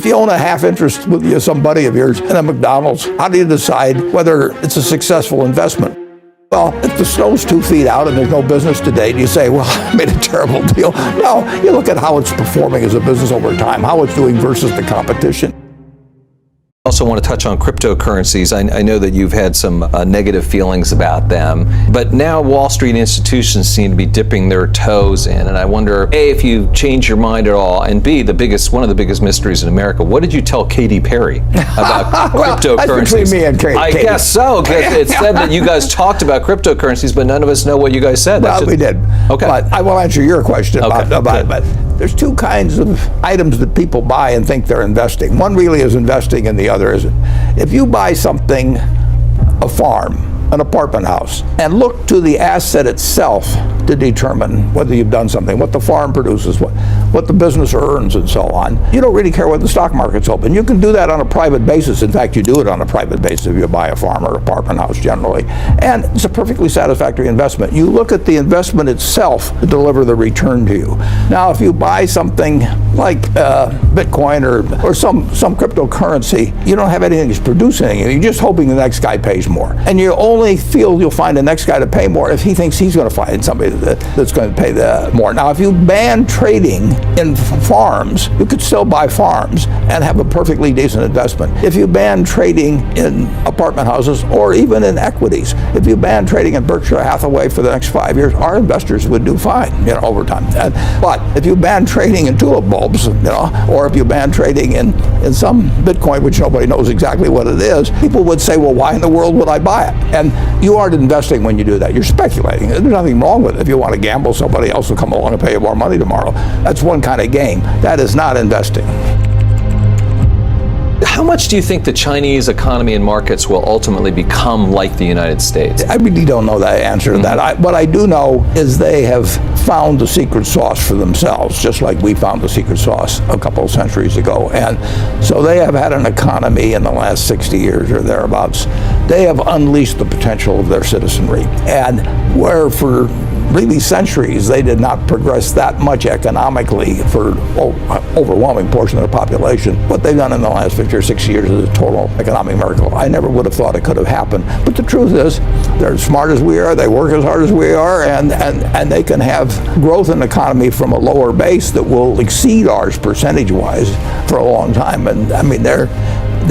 you own a half interest with some buddy of yours in a McDonald's, how do you decide whether it's a successful investment? Well, if the snow's 2 feet out and there's no business today, do you say, well, I made a terrible deal? No, you look at how it's performing as a business over time, how it's doing versus the competition. I also want to touch on cryptocurrencies. I know that you've had some negative feelings about them, but now Wall Street institutions seem to be dipping their toes in, and I wonder, A, if you've changed your mind at all, and B, one of the biggest mysteries in America, what did you tell Katy Perry about well, cryptocurrencies? That's between me and Katy. I guess so, because it said that you guys talked about cryptocurrencies, but none of us know what you guys said. Well, we did. Okay. But I will answer your question about it. But there's two kinds of items that people buy and think they're investing. One really is investing and the other isn't. If you buy something, a farm, an apartment house, and look to the asset itself to determine whether you've done something, what the farm produces, what the business earns, and so on, you don't really care whether the stock market's open. You can do that on a private basis. In fact, you do it on a private basis if you buy a farm or apartment house generally. And it's a perfectly satisfactory investment. You look at the investment itself to deliver the return to you. Now, if you buy something like Bitcoin or some cryptocurrency, you don't have anything that's producing anything. You're just hoping the next guy pays more. And you only feel you'll find the next guy to pay more if he thinks he's going to find somebody that's going to pay more. Now, if you ban trading in farms, you could still buy farms and have a perfectly decent investment. If you ban trading in apartment houses or even in equities, if you ban trading in Berkshire Hathaway for the next 5 years, our investors would do fine, over time. But if you ban trading in tulip bulbs, or if you ban trading in some Bitcoin, which nobody knows exactly what it is, people would say, well, why in the world would I buy it? And you aren't investing when you do that. You're speculating. There's nothing wrong with it. If you want to gamble, somebody else will come along and pay you more money tomorrow. That's one kind of game. That is not investing. How much do you think the Chinese economy and markets will ultimately become like the United States? I really don't know the answer to that. What I do know is they have found the secret sauce for themselves, just like we found the secret sauce a couple of centuries ago. And so they have had an economy in the last 60 years or thereabouts. They have unleashed the potential of their citizenry. And where for really centuries they did not progress that much economically for overwhelming portion of the population, what they've done in the last 50 or 60 years is a total economic miracle. I never would have thought it could have happened. But the truth is, they're as smart as we are, they work as hard as we are, and they can have growth in the economy from a lower base that will exceed ours percentage-wise for a long time. And I mean, they're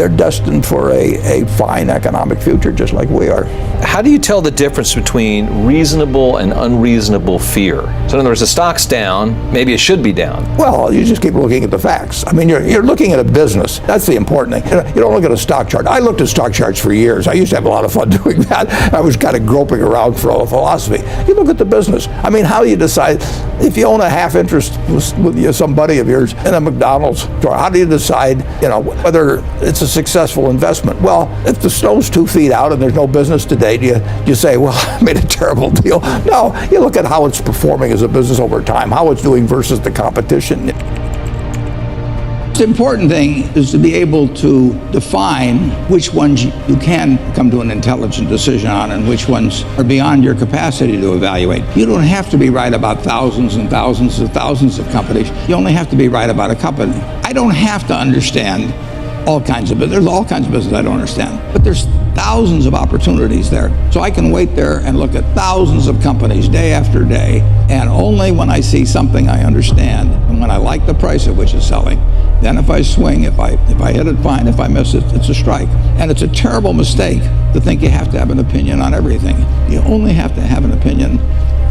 destined for a fine economic future, just like we are. How do you tell the difference between reasonable and unreasonable fear? So in other words, the stock's down, maybe it should be down. Well, you just keep looking at the facts. I mean, you're looking at a business. That's the important thing. You don't look at a stock chart. I looked at stock charts for years. I used to have a lot of fun doing that. I was kind of groping around for a philosophy. You look at the business. I mean, how do you decide if you own a half interest with some buddy of yours in a McDonald's store? How do you decide, whether it's a successful investment? Well, if the snow's 2 feet out and there's no business today, do you say, well, I made a terrible deal? No, you look at how it's performing as a business over time, how it's doing versus the competition. The important thing is to be able to define which ones you can come to an intelligent decision on and which ones are beyond your capacity to evaluate. You don't have to be right about thousands and thousands and thousands of companies. You only have to be right about a company. I don't have to understand all kinds of business. There's all kinds of business I don't understand, but there's thousands of opportunities there. So I can wait there and look at thousands of companies day after day, and only when I see something I understand and when I like the price at which it's selling, then if I swing, if I hit it, fine. If I miss it, it's a strike. And it's a terrible mistake to think you have to have an opinion on everything. You only have to have an opinion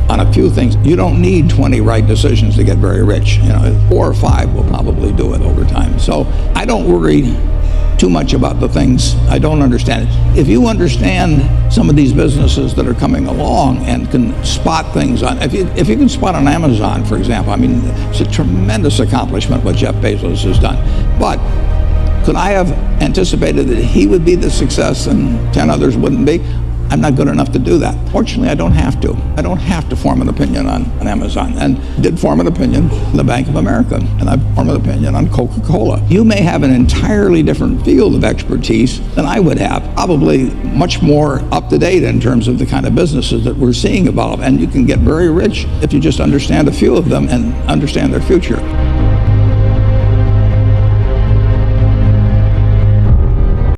on a few things. You don't need 20 right decisions to get very rich. 4 or 5 will probably do it over time. So I don't worry too much about the things I don't understand. If you understand some of these businesses that are coming along and can spot things on, if you can spot on Amazon, for example, I mean, it's a tremendous accomplishment what Jeff Bezos has done. But could I have anticipated that he would be the success and 10 others wouldn't be? I'm not good enough to do that. Fortunately, I don't have to. I don't have to form an opinion on Amazon, and did form an opinion on the Bank of America, and I've formed an opinion on Coca-Cola. You may have an entirely different field of expertise than I would have, probably much more up to date in terms of the kind of businesses that we're seeing evolve, and you can get very rich if you just understand a few of them and understand their future.